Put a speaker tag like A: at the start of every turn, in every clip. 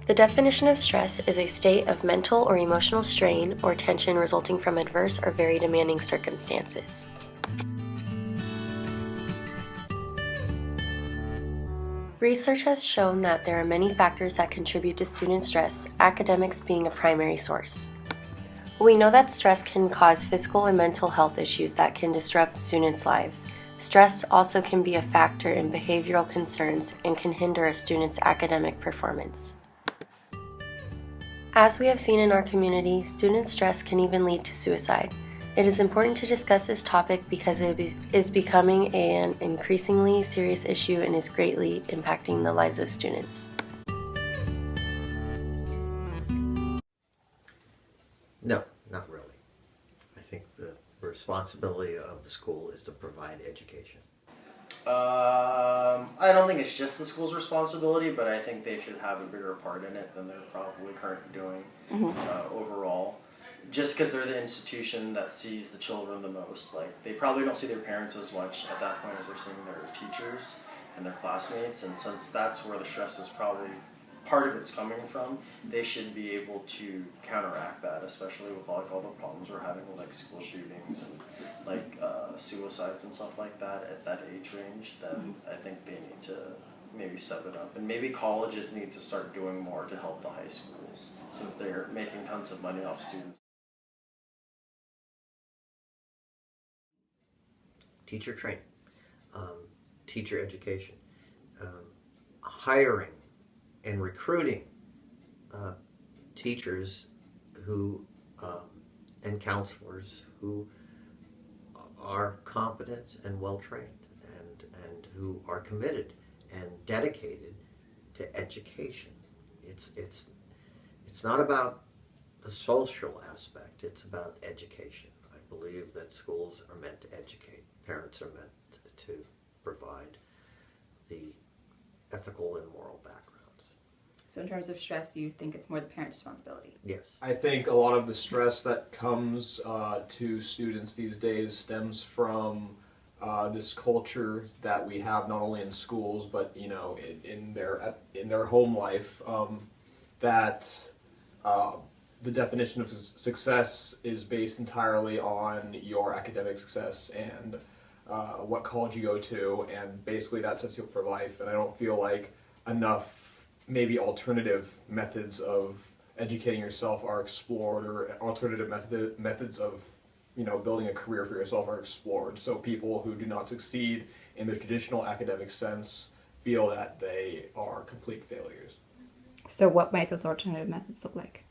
A: The definition of stress is a state of mental or emotional strain or tension resulting from adverse or very demanding circumstances. Research has shown that there are many factors that contribute to student stress, academics being a primary source. We know that stress can cause physical and mental health issues that can disrupt students' lives. Stress also can be a factor in behavioral concerns and can hinder a student's academic performance. As we have seen in our community, student stress can even lead to suicide. It is important to discuss this topic because it is becoming an increasingly serious issue and is greatly impacting the lives of students.
B: No, not really. I think the responsibility of the school is to provide education.
C: I don't think it's just the school's responsibility, but I think they should have a bigger part in it than they're probably currently doing overall. Just because they're the institution that sees the children the most. Like, they probably don't see their parents as much at that point as they're seeing their teachers and their classmates. And since that's where the stress is probably part of it's coming from, they should be able to counteract that, especially with like all the problems we're having with like school shootings and like suicides and stuff like that at that age range. Then I think they need to maybe step it up, and maybe colleges need to start doing more to help the high schools since they're making tons of money off students.
B: Teacher training, teacher education, hiring and recruiting teachers who and counselors who are competent and well trained and who are committed and dedicated to education. It's not about the social aspect, it's about education. I believe that schools are meant to educate. Parents are meant to provide the ethical and moral backgrounds.
D: So in terms of stress, you think it's more the parent's responsibility?
B: Yes.
E: I think a lot of the stress that comes to students these days stems from this culture that we have not only in schools but in their home life. That the definition of success is based entirely on your academic success and what college you go to, and basically that sets you up for life. And I don't feel like enough maybe alternative methods of educating yourself are explored, or alternative methods of building a career for yourself are explored. So people who do not succeed in the traditional academic sense feel that they are complete failures.
D: So what might those alternative methods look like?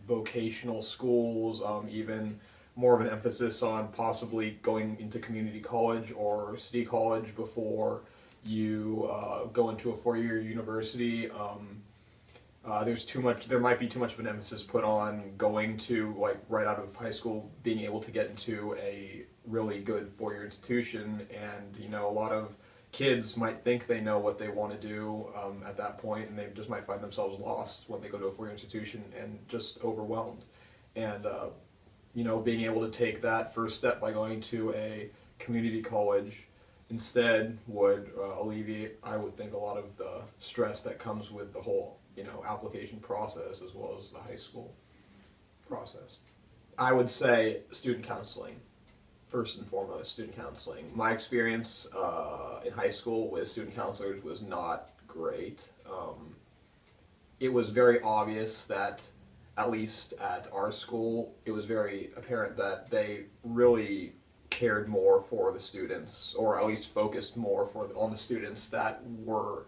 E: Vocational schools, even more of an emphasis on possibly going into community college or city college before you go into a four-year university. There might be too much of an emphasis put on going to, like, right out of high school, being able to get into a really good four-year institution, and a lot of kids might think they know what they want to do at that point, and they just might find themselves lost when they go to a four-year institution and just overwhelmed. And being able to take that first step by going to a community college instead would alleviate, I would think, a lot of the stress that comes with the whole application process as well as the high school process. I would say student counseling. First and foremost, student counseling. My experience in high school with student counselors was not great. It was very obvious that, at least at our school, it was very apparent that they really cared more for the students, or at least focused more on the students that were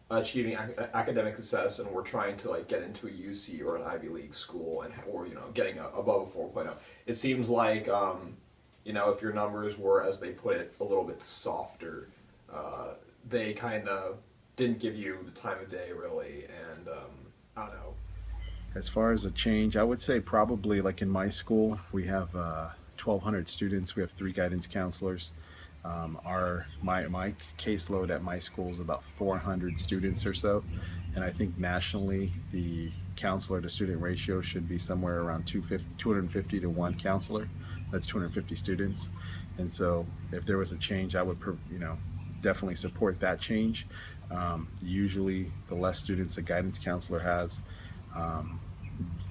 E: achieving academic success and were trying to get into a UC or an Ivy League school or getting above a 4.0. It seems like if your numbers were, as they put it, a little bit softer, they kind of didn't give you the time of day really, and I don't know.
F: As far as a change, I would say probably like in my school, we have 1,200 students. We have 3 guidance counselors. My caseload at my school is about 400 students or so, and I think nationally the counselor to student ratio should be somewhere around 250 to 1 counselor. That's 250 students. And so if there was a change, I would definitely support that change. Usually, the less students a guidance counselor has,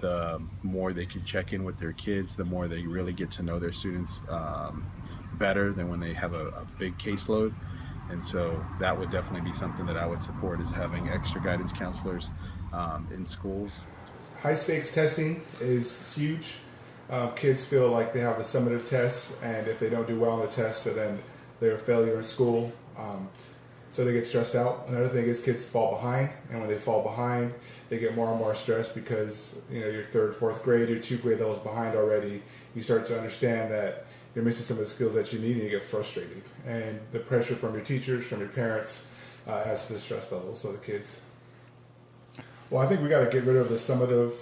F: the more they can check in with their kids, the more they really get to know their students better than when they have a big caseload. And so that would definitely be something that I would support, is having extra guidance counselors in schools.
G: High stakes testing is huge. Kids feel like they have the summative tests, and if they don't do well on the test, so then they're a failure in school. So they get stressed out. Another thing is kids fall behind, and when they fall behind, they get more and more stressed because you're third, fourth grade, you're 2 grade levels behind already. You start to understand that you're missing some of the skills that you need, and you get frustrated. And the pressure from your teachers, from your parents, adds to the stress level. So the kids. Well, I think we got to get rid of the summative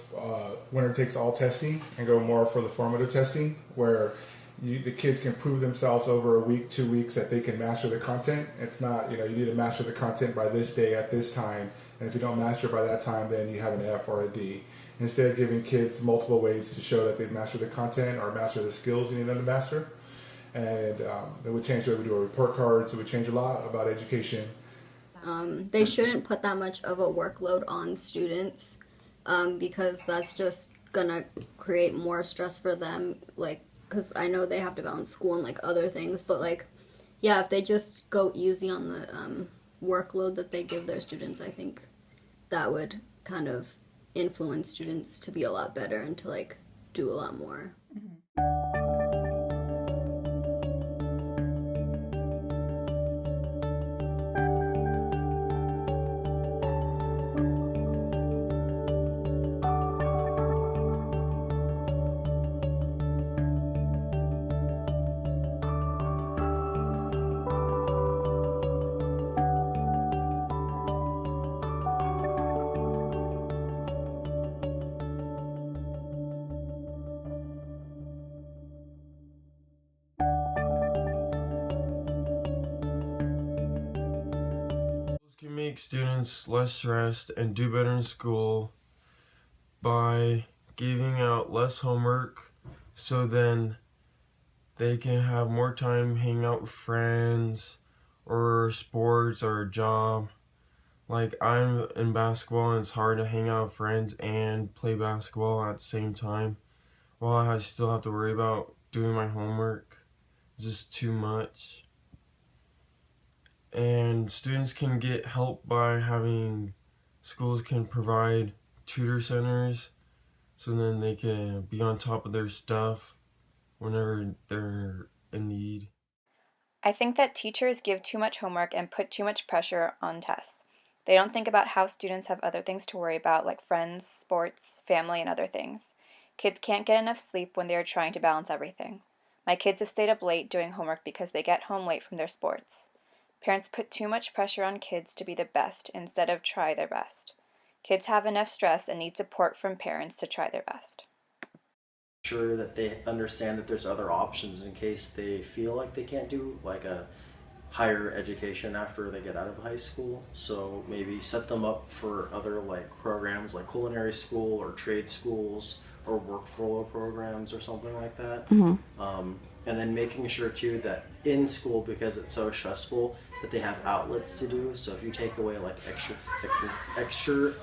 G: winner takes all testing and go more for the formative testing, where the kids can prove themselves over a week, 2 weeks, that they can master the content. It's not, you need to master the content by this day at this time, and if you don't master by that time, then you have an F or a D. Instead of giving kids multiple ways to show that they've mastered the content or master the skills you need them to master. And it would change the way we do our report cards. It would change a lot about education.
H: They shouldn't put that much of a workload on students because that's just gonna create more stress for them, because I know they have to balance school and other things, but if they just go easy on the workload that they give their students, I think that would kind of influence students to be a lot better and to do a lot more.
I: Can make students less stressed and do better in school by giving out less homework, so then they can have more time hanging out with friends or sports or a job. I'm in basketball, and it's hard to hang out with friends and play basketball at the same time while I still have to worry about doing my homework. It's just too much. And students can get help by schools can provide tutor centers, so then they can be on top of their stuff whenever they're in need.
D: I think that teachers give too much homework and put too much pressure on tests. They don't think about how students have other things to worry about, like friends, sports, family, and other things. Kids can't get enough sleep when they are trying to balance everything. My kids have stayed up late doing homework because they get home late from their sports. Parents put too much pressure on kids to be the best instead of try their best. Kids have enough stress and need support from parents to try their best.
C: Sure that they understand that there's other options in case they feel like they can't do a higher education after they get out of high school. So maybe set them up for other programs like culinary school or trade schools or workflow programs or something like that. And then making sure too that in school, because it's so stressful, that they have outlets to do. So if you take away extra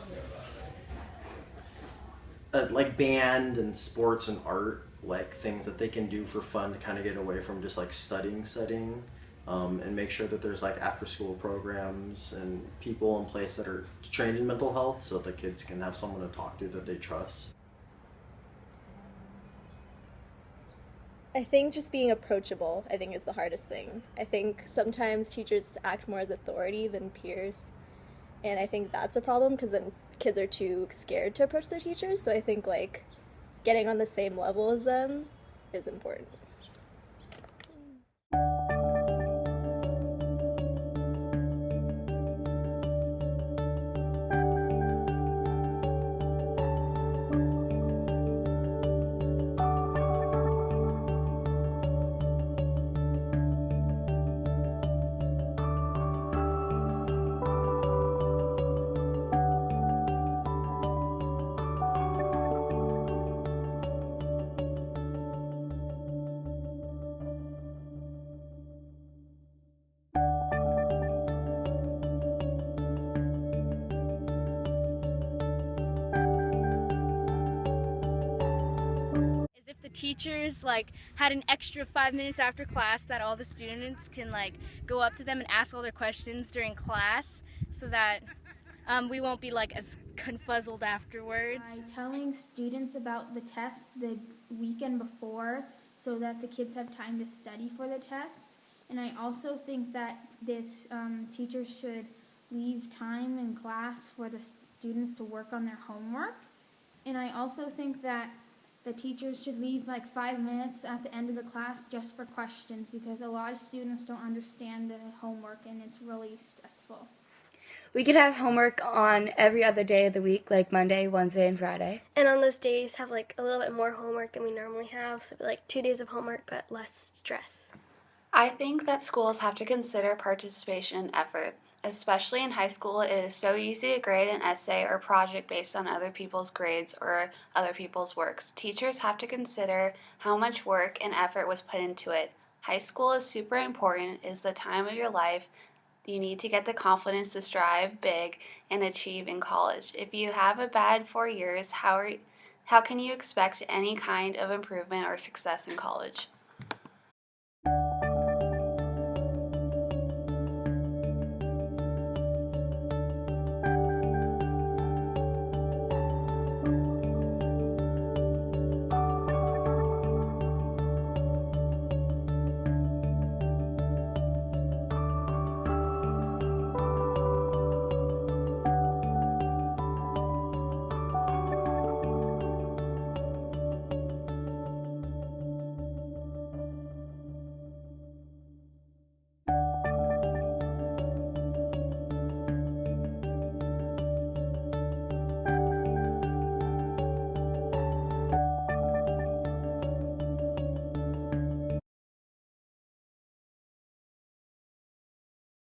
C: band and sports and art, things that they can do for fun to kind of get away from just studying, and make sure that there's after school programs and people in place that are trained in mental health, so the kids can have someone to talk to that they trust.
J: I think just being approachable, is the hardest thing. I think sometimes teachers act more as authority than peers. And I think that's a problem because then kids are too scared to approach their teachers. So I think getting on the same level as them is important.
K: the teachers like had an extra 5 minutes after class that all the students can like go up to them and ask all their questions during class, so that we won't be like as confuzzled afterwards.
L: By telling students about the test the weekend before so that the kids have time to study for the test. And I also think that this teachers should leave time in class for the students to work on their homework. And I also think that the teachers should leave like 5 minutes at the end of the class just for questions, because a lot of students don't understand the homework and it's really stressful.
M: We could have homework on every other day of the week, like Monday, Wednesday, and Friday.
N: And on those days have like a little bit more homework than we normally have, so it'd be like 2 days of homework but less stress.
O: I think that schools have to consider participation and effort. Especially in high school, it is so easy to grade an essay or project based on other people's grades or other people's works. Teachers have to consider how much work and effort was put into it. High school is super important. It is the time of your life. You need to get the confidence to strive big and achieve in college. If you have a bad 4 years, how can you expect any kind of improvement or success in college?